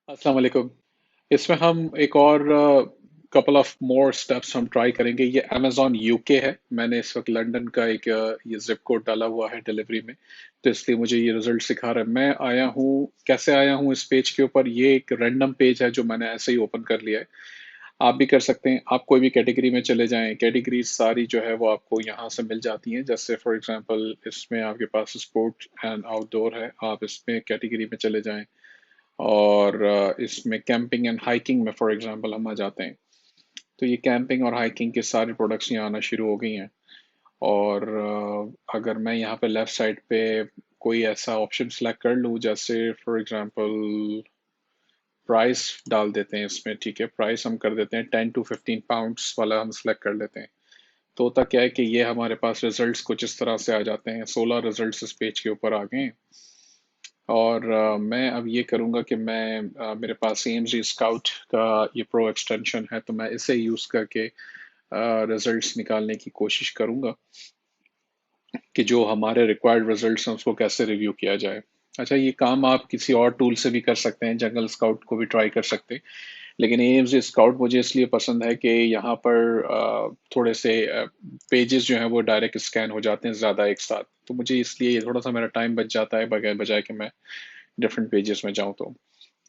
अस्सलाम वालेकुम। इसमें हम एक और कपल ऑफ मोर स्टेप्स हम ट्राई करेंगे। ये अमेजोन यूके है। मैंने इस वक्त लंदन का एक ये जिप कोड डाला हुआ है डिलीवरी में, तो इसलिए मुझे ये रिजल्ट सिखा रहा है। मैं आया हूँ, कैसे आया हूँ इस पेज के ऊपर? ये एक रैंडम पेज है जो मैंने ऐसे ही ओपन कर लिया है। आप भी कर सकते हैं। आप कोई भी कैटेगरी में चले जाएं, कैटेगरीज सारी जो है वो आपको यहाँ से मिल जाती हैं। जैसे फॉर एग्जांपल इसमें आपके पास स्पोर्ट एंड आउटडोर है, आप इसमें कैटेगरी में चले जाएं। और इसमें कैंपिंग एंड हाइकिंग में फॉर एग्जांपल हम आ जाते हैं, तो ये कैंपिंग और हाइकिंग के सारे प्रोडक्ट्स यहाँ आना शुरू हो गई हैं। और अगर मैं यहाँ पे लेफ्ट साइड पे कोई ऐसा ऑप्शन सेलेक्ट कर लूँ, जैसे फॉर एग्जांपल प्राइस डाल देते हैं इसमें, ठीक है, प्राइस हम कर देते हैं 10 to 15 पाउंड्स वाला हम सेलेक्ट कर लेते हैं। तो होता क्या है कि ये हमारे पास रिजल्ट्स कुछ इस तरह से आ जाते हैं। 16 रिजल्ट्स इस पेज के ऊपर आ गए हैं। और मैं अब ये करूँगा कि मेरे पास AMZ स्काउट का ये प्रो एक्सटेंशन है, तो मैं इसे यूज़ करके रिजल्ट्स निकालने की कोशिश करूँगा कि जो हमारे रिक्वायर्ड रिजल्ट्स हैं उसको कैसे रिव्यू किया जाए। अच्छा, ये काम आप किसी और टूल से भी कर सकते हैं, जंगल स्काउट को भी ट्राई कर सकते हैं। लेकिन AMZ स्काउट मुझे इसलिए पसंद है कि यहाँ पर थोड़े से पेजेस जो हैं वो डायरेक्ट स्कैन हो जाते हैं ज़्यादा एक साथ, तो मुझे इसलिए ये थोड़ा सा मेरा टाइम बच जाता है, बजाय बजाय कि मैं डिफरेंट पेजेस में जाऊँ।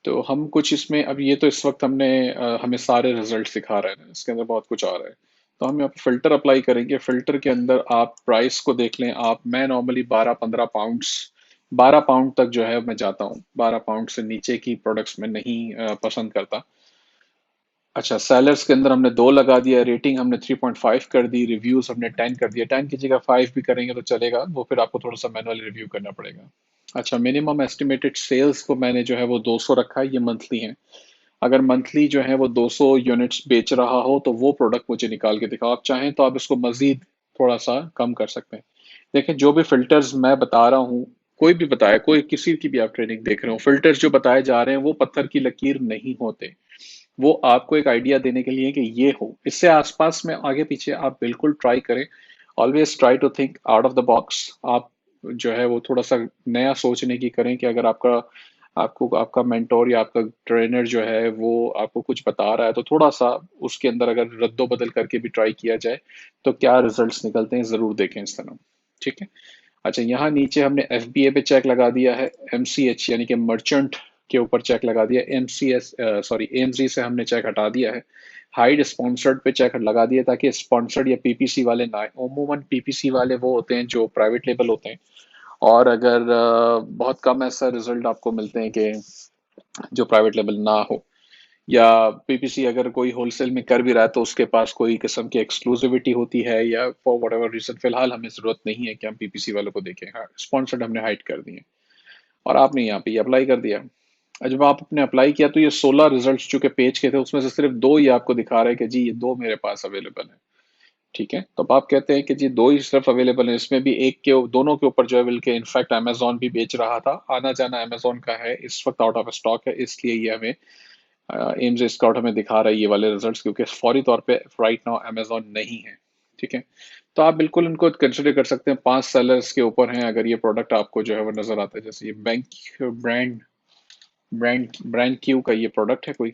तो हम कुछ इसमें, अब ये तो इस वक्त हमें सारे रिजल्ट दिखा रहे हैं, इसके अंदर बहुत कुछ आ रहा है। तो हम यहाँ पे फिल्टर अप्लाई करेंगे। फिल्टर के अंदर आप प्राइस को देख लें। आप मैं नॉर्मली 12-15 पाउंड्स, 12 पाउंड तक जो है मैं जाता हूँ। 12 पाउंड से नीचे की प्रोडक्ट्स में नहीं पसंद करता। अच्छा, सेलर्स के अंदर हमने 2 लगा दिया, रेटिंग हमने 3.5 कर दी, रिव्यूज हमने 10 कर दिया। 10 की जगह 5 भी करेंगे तो चलेगा, वो फिर आपको थोड़ा सा मैनुअल रिव्यू करना पड़ेगा। अच्छा, मिनिमम एस्टिमेटेड सेल्स को मैंने जो है वो 200 रखा है, ये मंथली है। अगर मंथली जो है वो 200 यूनिट्स बेच रहा हो तो वो प्रोडक्ट मुझे निकाल के दिखाओ। आप चाहें तो आप इसको मजीद थोड़ा सा कम कर सकते हैं। देखिए, जो भी फिल्टर्स मैं बता रहा हूँ, कोई भी बताए, कोई किसी की भी आप ट्रेनिंग देख रहे हो, फिल्टर्स जो बताए जा रहे हैं वो पत्थर की लकीर नहीं होते। वो आपको एक आइडिया देने के लिए कि ये हो, इससे आसपास में आगे पीछे आप बिल्कुल ट्राई करें। Always try to think out of the box. आप जो है वो थोड़ा सा नया सोचने की करें कि अगर आपको आपका मेंटोर या आपका ट्रेनर जो है वो आपको कुछ बता रहा है, तो थोड़ा सा उसके अंदर अगर रद्दो बदल करके भी ट्राई किया जाए तो क्या रिजल्ट्स निकलते हैं, जरूर देखें इस तरह। ठीक है। अच्छा, यहाँ नीचे हमने FBA पे चेक लगा दिया है। MCH यानी कि मर्चेंट के ऊपर चेक लगा दिया। MCS सॉरी AMZ से हमने चेक हटा दिया है। हाइड स्पॉन्सर्ड पे चेक लगा दिया ताकि स्पॉन्सर्ड या PPC वाले ना आए। अमूमन PPC वाले वो होते हैं जो प्राइवेट लेबल होते हैं। और अगर बहुत कम ऐसा रिजल्ट आपको मिलते हैं कि जो प्राइवेट लेबल ना हो, या PPC अगर कोई होलसेल में कर भी रहा है तो उसके पास कोई किस्म की एक्सक्लूसिविटी होती है, या फॉर वट एवर रीजन फिलहाल हमें जरूरत नहीं है कि हम PPC वालों को देखें। हाँ, स्पॉन्सर्ड हमने हाइड कर दिए और आपने यहाँ पे अप्लाई कर दिया। और जब आप अपने अप्लाई किया तो ये 16 रिजल्ट्स जो कि पेज के थे उसमें से सिर्फ 2 ही आपको दिखा रहे हैं कि जी ये 2 मेरे पास अवेलेबल है। ठीक है, तो अब आप कहते हैं कि जी 2 ही सिर्फ अवेलेबल है, इसमें भी एक के दोनों के ऊपर जो है, बल्कि इनफैक्ट अमेजोन भी बेच रहा था। आना जाना अमेजोन का है, इस वक्त आउट ऑफ स्टॉक है, इसलिए ये हमें एम्स स्काउट हमें दिखा रहा है ये वाले रिजल्ट्स, क्योंकि फौरी तौर पे राइट नाउ अमेजोन नहीं है। ठीक है, तो आप बिल्कुल इनको कंसिडर कर सकते हैं। 5 सेलर्स के ऊपर हैं अगर ये प्रोडक्ट आपको जो है वो नजर आता है। जैसे ये bank brand brand brand Q का ये प्रोडक्ट है कोई,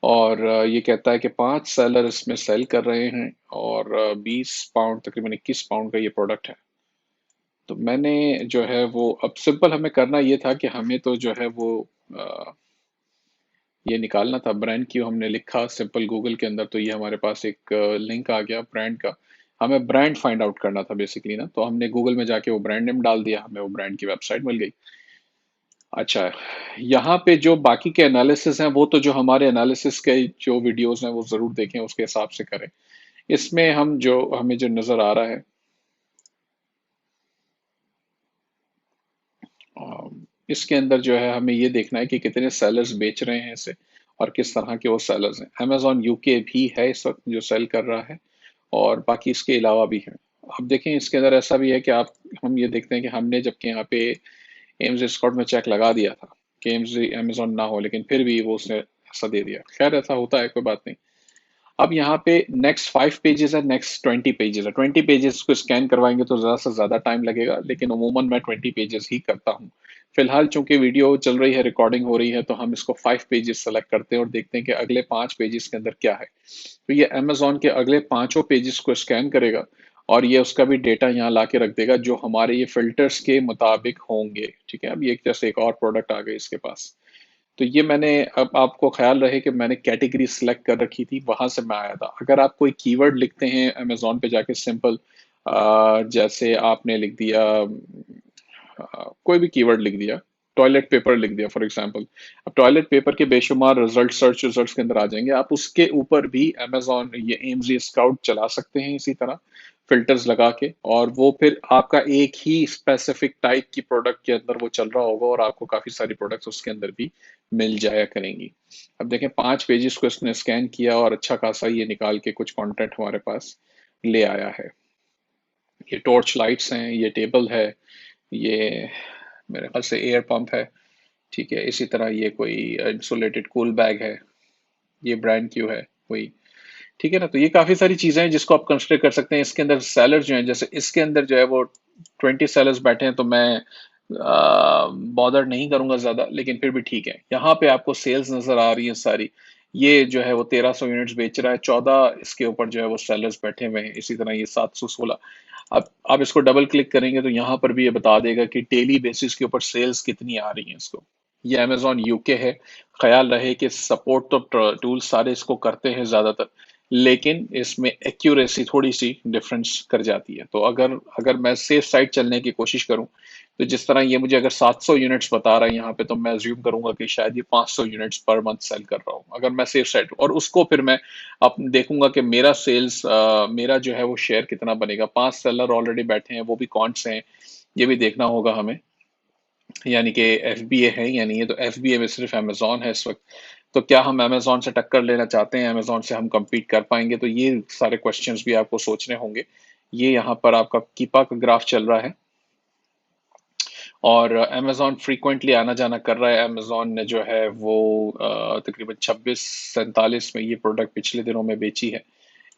और ये कहता है कि 5 सेलर इसमें सेल कर रहे हैं, और 20 पाउंड, तकरीबन 21 पाउंड का ये प्रोडक्ट है। तो मैंने जो है वो, अब सिंपल हमें करना ये था कि हमें तो जो है वो ये निकालना था। ब्रांड क्यों हमने लिखा सिंपल गूगल के अंदर, तो ये हमारे पास एक लिंक आ गया ब्रांड का। हमें ब्रांड फाइंड आउट करना था बेसिकली ना, तो हमने गूगल में जाके वो ब्रांड नेम डाल दिया, हमें वो ब्रांड की वेबसाइट मिल गई। अच्छा, यहाँ पे जो बाकी के एनालिसिस हैं वो तो जो हमारे एनालिसिस के जो वीडियोस हैं वो जरूर देखें, उसके हिसाब से करें। इसमें हम जो हमें जो नजर आ रहा है, इसके अंदर जो है हमें ये देखना है कि कितने सेलर्स बेच रहे हैं इसे, और किस तरह के वो सेलर्स हैं। अमेजोन यूके भी है इस वक्त जो सेल कर रहा है, और बाकी इसके अलावा भी है। अब देखें, इसके अंदर ऐसा भी है कि हम ये देखते हैं कि हमने जबकि यहाँ पे एम्स स्कॉट में चेक लगा दिया था कि एम्स अमेजोन ना हो, लेकिन फिर भी वो उसने ऐसा दे दिया। खैर, ऐसा होता है, कोई बात नहीं। अब यहाँ पे नेक्स्ट 5 पेजेस है, नेक्स्ट 20 पेजेस है। 20 पेजेस को स्कैन करवाएंगे तो ज़्यादा से ज़्यादा टाइम लगेगा, लेकिन अमूमन मैं 20 पेजेस ही करता हूँ। फिलहाल चूंकि वीडियो चल रही है, रिकॉर्डिंग हो रही है, तो हम इसको 5 पेजेस सेलेक्ट करते हैं और देखते हैं कि अगले 5 पेजेस के अंदर क्या है। तो ये अमेजोन के अगले पांचों पेजेस को स्कैन करेगा और ये उसका भी डेटा यहाँ ला के रख देगा जो हमारे ये फिल्टर्स के मुताबिक होंगे। ठीक है, अब ये जैसे एक और प्रोडक्ट आ गई इसके पास। तो ये मैंने, अब आपको ख्याल रहे कि मैंने कैटेगरी सिलेक्ट कर रखी थी, वहां से मैं आया था। अगर आप कोई कीवर्ड लिखते हैं अमेजोन पे जाके सिंपल, जैसे आपने लिख दिया, कोई भी कीवर्ड लिख दिया, टॉयलेट पेपर लिख दिया फॉर एग्जांपल। अब टॉयलेट पेपर के बेशुमार रिजल्ट सर्च रिजल्ट्स के अंदर आ जाएंगे, आप उसके ऊपर भी अमेजोन ये एम्स स्काउट चला सकते हैं इसी तरह फिल्टर्स लगा के, और वो फिर आपका एक ही स्पेसिफिक टाइप की प्रोडक्ट के अंदर वो चल रहा होगा और आपको काफी सारी प्रोडक्ट्स उसके अंदर भी मिल जाया करेंगी। अब देखें 5 पेजेस को इसने स्कैन किया और अच्छा खासा ये निकाल के कुछ कंटेंट हमारे पास ले आया है। ये टॉर्च लाइट्स हैं, ये टेबल है, ये मेरे ख्याल से एयर पंप है। ठीक है, इसी तरह ये कोई इंसुलेटेड कूल बैग है, ये ब्रांड क्यू है कोई। ठीक है ना, तो ये काफी सारी चीजें हैं जिसको आप कंसिडर कर सकते हैं। इसके अंदर सेलर जो है, जैसे इसके अंदर जो है वो 20 सेलर्स बैठे हैं, तो मैं बॉदर नहीं करूंगा ज्यादा, लेकिन फिर भी ठीक है। यहाँ पे आपको सेल्स नजर आ रही है सारी। ये जो है वो 1300 यूनिट्स बेच रहा है, 14 इसके ऊपर जो है वो सेलर्स बैठे हुए हैं, इसी तरह ये 716। अब आप इसको डबल क्लिक करेंगे तो यहाँ पर भी ये बता देगा कि डेली बेसिस के ऊपर सेल्स कितनी आ रही हैं इसको। ये अमेजोन यूके है। ख्याल रहे कि सपोर्ट तो टूल सारे इसको करते हैं ज्यादातर, लेकिन इसमें एक्यूरेसी थोड़ी सी डिफरेंस कर जाती है। तो अगर अगर मैं सेफ साइड चलने की कोशिश करूं, तो जिस तरह ये मुझे अगर 700 यूनिट्स बता रहा है यहाँ पे, तो मैं अज्यूम करूंगा कि शायद ये 500 यूनिट्स पर मंथ सेल कर रहा हूँ, अगर मैं सेफ साइड। और उसको फिर मैं अब देखूंगा कि मेरा सेल्स, मेरा जो है वो शेयर कितना बनेगा। 5 सेलर ऑलरेडी बैठे हैं, वो भी कौन से हैं ये भी देखना होगा हमें। यानी कि FBA है या नहीं है, तो FBA में सिर्फ अमेजोन है इस वक्त। तो क्या हम अमेजोन से टक्कर लेना चाहते हैं, अमेजोन से हम compete कर पाएंगे? तो ये सारे क्वेश्चंस भी आपको सोचने होंगे। ये यहाँ पर आपका कीपा का ग्राफ चल रहा है और अमेजोन फ्रीक्वेंटली आना जाना कर रहा है। अमेजोन ने जो है वो तकरीबन 2647 में ये प्रोडक्ट पिछले दिनों में बेची है।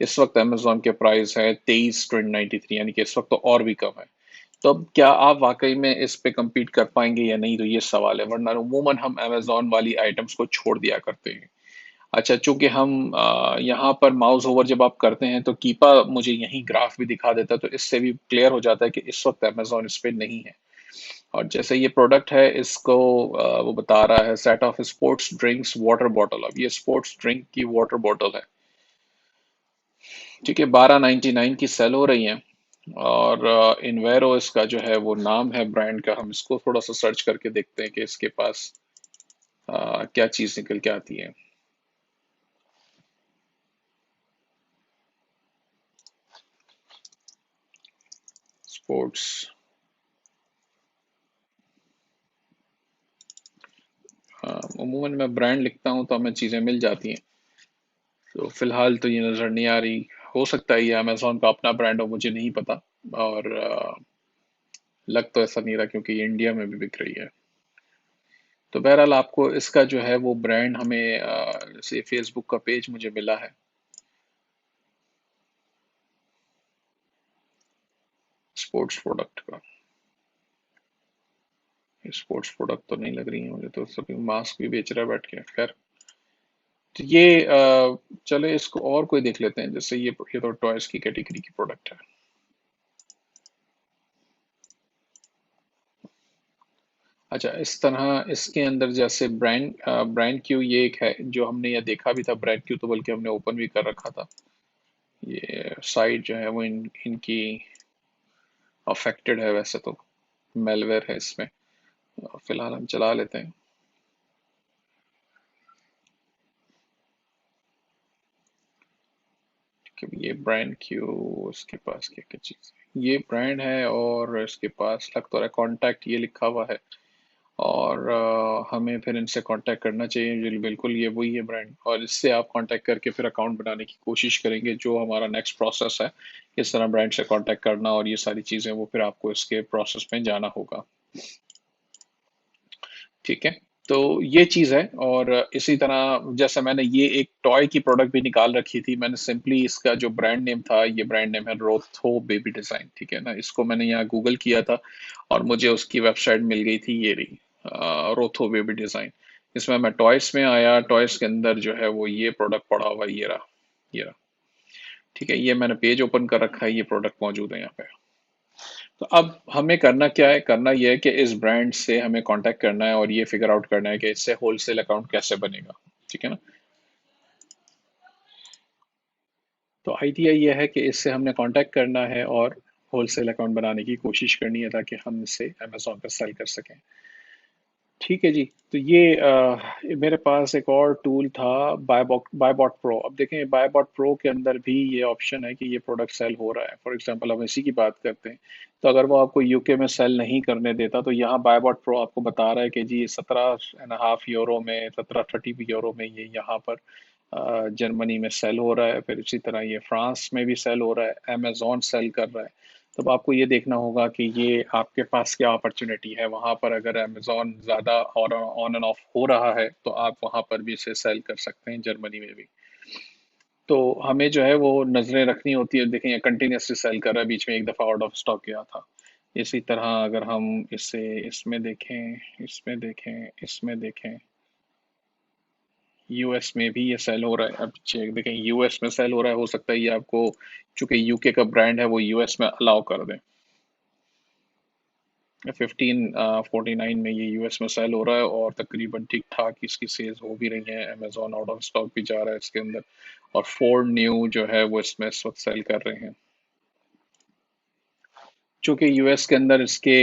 इस वक्त अमेजोन के प्राइस है 23,293, यानी कि इस वक्त तो और भी कम है। तो अब क्या आप वाकई में इस पे compete कर पाएंगे या नहीं, तो ये सवाल है। वरना उमूमन हम अमेजोन वाली आइटम्स को छोड़ दिया करते हैं। अच्छा, चूंकि हम यहाँ पर माउस ओवर जब आप करते हैं तो कीपा मुझे यही ग्राफ भी दिखा देता है, तो इससे भी क्लियर हो जाता है कि इस वक्त अमेजोन इस पे नहीं है। और जैसे ये प्रोडक्ट है, इसको वो बता रहा है set of sports drinks water bottle. अब ये स्पोर्ट्स ड्रिंक की वाटर बॉटल है। ठीक है, 1299 की सेल हो रही है। और इनवेरो इसका जो है वो नाम है ब्रांड का। हम इसको थोड़ा सा सर्च करके देखते हैं कि इसके पास क्या चीज निकल के आती है। स्पोर्ट्स, अमूमन मैं ब्रांड लिखता हूँ तो हमें चीजें मिल जाती हैं। तो फिलहाल तो ये नजर नहीं आ रही। हो सकता है ये अमेजोन का अपना ब्रांड हो, मुझे नहीं पता। और लग तो ऐसा नहीं रहा क्योंकि ये इंडिया में भी बिक रही है। तो बहरहाल आपको इसका जो है वो ब्रांड हमें जैसे फेसबुक का पेज मुझे मिला है स्पोर्ट्स प्रोडक्ट का। स्पोर्ट्स प्रोडक्ट तो नहीं लग रही है मुझे, तो सभी मास्क भी बेच रहा है बैठ के। खैर, तो ये चले इसको और कोई देख लेते हैं। जैसे ये तो टॉयज की कैटेगरी की प्रोडक्ट है। अच्छा, इस तरह इसके अंदर जैसे ब्रांड क्यू ये एक है जो हमने ये देखा भी था। ब्रांड क्यू तो बल्कि हमने ओपन भी कर रखा था। ये साइट जो है वो इनकी अफेक्टेड है वैसे तो, मेलवेयर है इसमें। फिलहाल हम चला लेते हैं। कि ये ब्रांड क्यू, उसके पास क्या क्या चीज़ है। ये ब्रांड है और इसके पास लग तो रहा है कॉन्टैक्ट ये लिखा हुआ है। और हमें फिर इनसे कांटेक्ट करना चाहिए। बिल्कुल ये वही है ब्रांड, और इससे आप कांटेक्ट करके फिर अकाउंट बनाने की कोशिश करेंगे। जो हमारा नेक्स्ट प्रोसेस है, किस तरह ब्रांड से कांटेक्ट करना और ये सारी चीज़ें, वो फिर आपको इसके प्रोसेस में जाना होगा। ठीक है, तो ये चीज़ है। और इसी तरह जैसे मैंने ये एक टॉय की प्रोडक्ट भी निकाल रखी थी, मैंने सिंपली इसका जो ब्रांड नेम था, ये ब्रांड नेम है रोथो बेबी डिजाइन, ठीक है ना। इसको मैंने यहाँ गूगल किया था और मुझे उसकी वेबसाइट मिल गई थी, ये रही, रोथो बेबी डिजाइन। इसमें मैं टॉयस में आया, टॉयस के अंदर जो है वो ये प्रोडक्ट पड़ा हुआ है, ये रहा, ये रहा, ठीक है। ये मैंने पेज ओपन कर रखा है, ये प्रोडक्ट मौजूद है यहाँ पे। तो अब हमें करना क्या है, करना यह है कि इस ब्रांड से हमें कांटेक्ट करना है और ये फिगर आउट करना है कि इससे होलसेल अकाउंट कैसे बनेगा, ठीक है ना। तो आइडिया ये है कि इससे हमने कांटेक्ट करना है और होलसेल अकाउंट बनाने की कोशिश करनी है ताकि हम इसे अमेजोन पर सेल कर सकें। ठीक है जी। तो ये मेरे पास एक और टूल था, बायबॉट प्रो। अब देखें, बायबॉट प्रो के अंदर भी ये ऑप्शन है कि ये प्रोडक्ट सेल हो रहा है। फॉर एग्जांपल हम इसी की बात करते हैं, तो अगर वो आपको यूके में सेल नहीं करने देता, तो यहाँ बायबॉट प्रो आपको बता रहा है कि जी 17.5 यूरो में, 17-30 यूरो में ये यहाँ पर जर्मनी में सेल हो रहा है। फिर इसी तरह ये फ्रांस में भी सेल हो रहा है, अमेजोन सेल कर रहा है। तब आपको ये देखना होगा कि ये आपके पास क्या अपॉर्चुनिटी है वहां पर। अगर अमेजोन ज़्यादा और ऑन एंड ऑफ हो रहा है तो आप वहां पर भी इसे सेल कर सकते हैं, जर्मनी में भी। तो हमें जो है वो नजरें रखनी होती है। देखें, ये कंटिन्यूसली सेल कर रहा है, बीच में एक दफ़ा आउट ऑफ स्टॉक गया था। इसी तरह अगर हम इसे इसमें देखें, इसमें देखें, इसमें देखें, यूएस में भी ये सेल हो रहा है। अब चेक देखें, यूएस में सेल हो रहा है, हो सकता है ये आपको, चूंकि यूके का ब्रांड है, वो यूएस में अलाउ कर दें। 1549 में ये यूएस में सेल हो रहा है और तकरीबन ठीक ठाक इसकी सेल्स हो भी रही है। अमेजोन आउट ऑफ स्टॉक भी जा रहा है इसके अंदर, और फोर्ड न्यू जो है वो इसमें इस वक्त सेल कर रहे हैं। चूंकि यूएस के अंदर इसके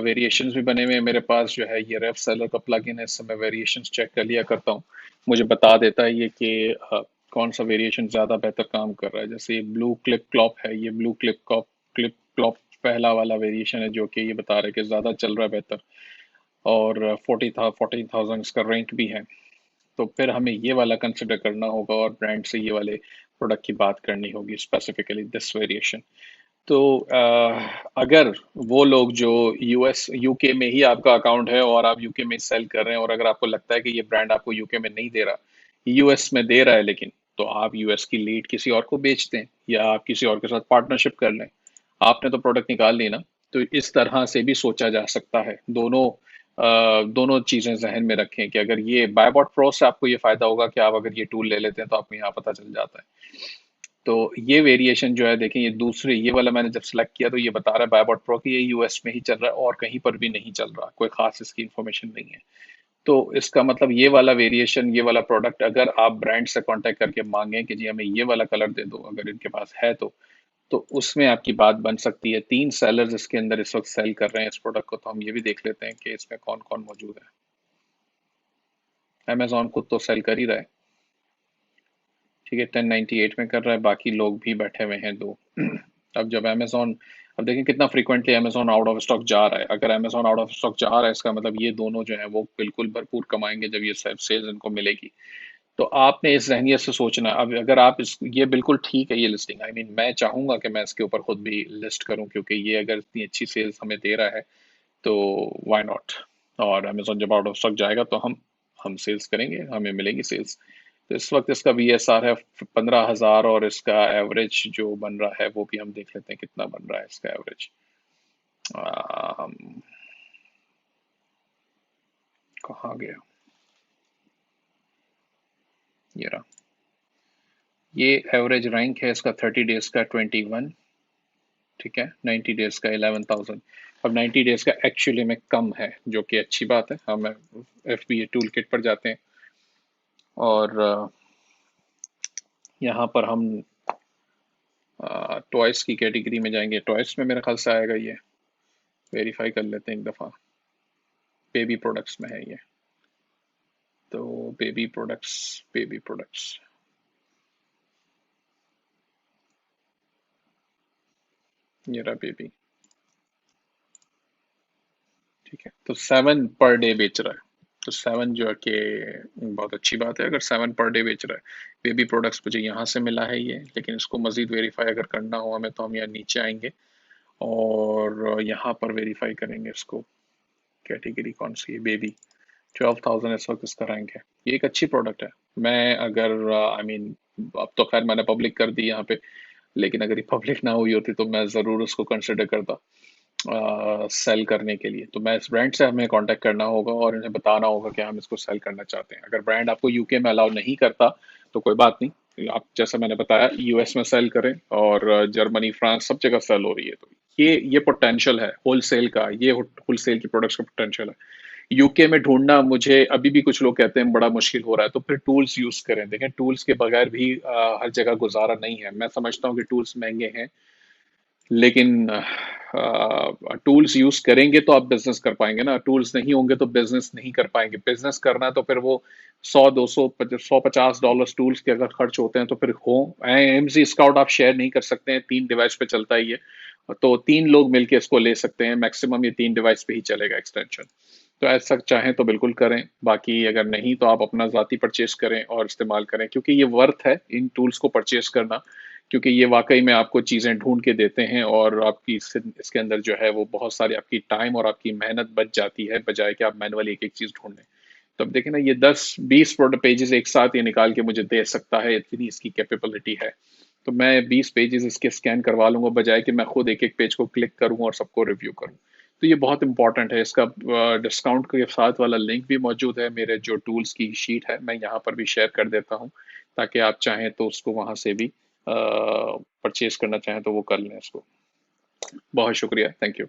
वेरिएशंस भी बने हुए हैं, मेरे पास जो है ये रेफ सेलर का प्लगइन है, इससे मैं वेरिएशंस चेक कर लिया करता हूँ। मुझे बता देता है ये कि कौन सा वेरिएशन ज़्यादा बेहतर काम कर रहा है। जैसे ये ब्लू क्लिप क्लॉप है, ये ब्लू क्लिप क्लॉप पहला वाला वेरिएशन है जो कि ये बता रहा है कि ज़्यादा चल रहा है, बेहतर। और 14,000 इसका रैंक भी है। तो फिर हमें ये वाला कंसिडर करना होगा और ब्रांड से ये वाले प्रोडक्ट की बात करनी होगी, स्पेसिफिकली दिस वेरिएशन। तो अगर वो लोग जो यूएस यूके में ही आपका अकाउंट है और आप यूके में सेल कर रहे हैं, और अगर आपको लगता है कि ये ब्रांड आपको यूके में नहीं दे रहा, यूएस में दे रहा है लेकिन, तो आप यूएस की लीड किसी और को बेच दें या आप किसी और के साथ पार्टनरशिप कर लें। आपने तो प्रोडक्ट निकाल ली ना। तो इस तरह से भी सोचा जा सकता है। दोनों चीजें जहन में रखें कि अगर ये बायबॉट प्रो से आपको ये फायदा होगा कि आप अगर ये टूल ले लेते हैं तो आपको यहाँ पता चल जाता है। तो ये वेरिएशन जो है, देखें, ये दूसरे, ये वाला मैंने जब सेलेक्ट किया तो ये बता रहा है बायबॉट प्रो कि ये यूएस में ही चल रहा है और कहीं पर भी नहीं चल रहा, कोई खास इसकी इंफॉर्मेशन नहीं है। तो इसका मतलब ये वाला वेरिएशन, ये वाला प्रोडक्ट अगर आप ब्रांड से कांटेक्ट करके मांगें कि जी हमें ये वाला कलर दे दो, अगर इनके पास है तो उसमें आपकी बात बन सकती है। 3 सेलर्स इसके अंदर इस वक्त सेल कर रहे हैं इस प्रोडक्ट को, तो हम ये भी देख लेते हैं कि इसमें कौन कौन मौजूद है। अमेजोन खुद तो सेल कर ही रहा है, ठीक है, 1098 में कर रहा है, बाकी लोग भी बैठे हुए हैं दो। अब जब अमेजोन, अब देखें कितना frequently Amazon out of stock जा रहा है। अगर अमेजोन आउट ऑफ स्टॉक जा रहा है, इसका मतलब ये दोनों जो है वो बिल्कुल भरपूर कमाएंगे जब ये सेल्स इनको मिलेगी। तो आपने इस जहनियत से सोचना है। अब अगर आप इस, ये बिल्कुल ठीक है ये लिस्टिंग, आई मीन मैं चाहूंगा कि मैं इसके ऊपर खुद भी लिस्ट करूं, क्योंकि ये अगर इतनी अच्छी सेल्स हमें दे रहा है तो व्हाई नॉट। और अमेजोन जब आउट ऑफ स्टॉक जाएगा तो हम सेल्स करेंगे, हमें मिलेगी सेल्स। तो इस वक्त इसका VSR है 15,000, और इसका एवरेज जो बन रहा है वो भी हम देख लेते हैं कितना बन रहा है इसका एवरेज। कहाँ गया, ये रहा। ये एवरेज रैंक है इसका 30 डेज का 21, ठीक है, 90 डेज का 11,000। अब 90 डेज का एक्चुअली में कम है, जो कि अच्छी बात है। हम FBA टूल किट पर जाते हैं और यहाँ पर हम टॉयस की कैटेगरी में जाएंगे। टॉयस में मेरे ख्याल से आएगा ये, वेरीफाई कर लेते हैं एक दफ़ा। बेबी प्रोडक्ट्स में है ये। तो बेबी प्रोडक्ट्स, ये रहा बेबी, ठीक है। तो 7 पर डे बेच रहा है। तो 7 जो है कि बहुत अच्छी बात है, अगर 7 पर डे बेच रहा है। बेबी प्रोडक्ट्स मुझे यहाँ से मिला है ये, लेकिन इसको मज़ीद वेरीफाई अगर करना हो हमें तो हम यहाँ नीचे आएंगे और यहाँ पर वेरीफाई करेंगे इसको। कैटेगरी कौन सी है, बेबी। 12,000 इस वक्त इसका रैंक है। ये एक अच्छी प्रोडक्ट है। मैं अगर आई मीन अब तो खैर मैंने पब्लिक कर दी यहाँ पे, लेकिन अगर ये पब्लिक ना हुई होती तो मैं ज़रूर उसको कंसिडर करता सेल करने के लिए। तो मैं इस ब्रांड से हमें कांटेक्ट करना होगा और इन्हें बताना होगा कि हम इसको सेल करना चाहते हैं। अगर ब्रांड आपको यूके में अलाउ नहीं करता तो कोई बात नहीं, आप जैसा मैंने बताया यूएस में सेल करें, और जर्मनी फ्रांस सब जगह सेल हो रही है। तो ये पोटेंशियल है होलसेल का, ये होलसेल की प्रोडक्ट्स का पोटेंशियल है। यूके में ढूंढना मुझे अभी भी कुछ लोग कहते हैं बड़ा मुश्किल हो रहा है, तो फिर टूल्स यूज करें। देखें, टूल्स के बगैर भी हर जगह गुजारा नहीं है। मैं समझता हूँ कि टूल्स महंगे हैं, लेकिन टूल्स यूज करेंगे तो आप बिजनेस कर पाएंगे ना। टूल्स नहीं होंगे तो बिजनेस नहीं कर पाएंगे। बिजनेस करना है तो फिर वो 100 200 150 टूल्स के अगर खर्च होते हैं तो फिर हो। एमजी स्काउट आप शेयर नहीं कर सकते हैं, 3 डिवाइस पे चलता है ये। तो 3 लोग मिलके इसको ले सकते हैं मैक्सिमम, ये 3 डिवाइस पे ही चलेगा एक्सटेंशन। तो ऐसा चाहें तो बिल्कुल करें, बाकी अगर नहीं तो आप अपना ज़ाती परचेज करें और इस्तेमाल करें, क्योंकि ये वर्थ है इन टूल्स को परचेज करना। क्योंकि ये वाकई में आपको चीज़ें ढूंढ के देते हैं, और आपकी इसके अंदर जो है वो बहुत सारी आपकी टाइम और आपकी मेहनत बच जाती है, बजाय कि आप मैनुअली एक एक चीज़ ढूंढें। तो अब देखें ना, ये 10 20 प्रोडक्ट पेजेस एक साथ ये निकाल के मुझे दे सकता है, इतनी इसकी कैपेबिलिटी है। तो मैं 20 पेजेस इसके स्कैन करवा लूंगा, बजाय कि मैं खुद एक एक पेज को क्लिक करूं और सबको रिव्यू करूं। तो ये बहुत इंपॉर्टेंट है। इसका डिस्काउंट के साथ वाला लिंक भी मौजूद है, मेरे जो टूल्स की शीट है मैं यहाँ पर भी शेयर कर देता हूँ, ताकि आप चाहें तो उसको वहां से भी परचेज करना चाहें तो वो कर लें इसको। बहुत शुक्रिया, थैंक यू।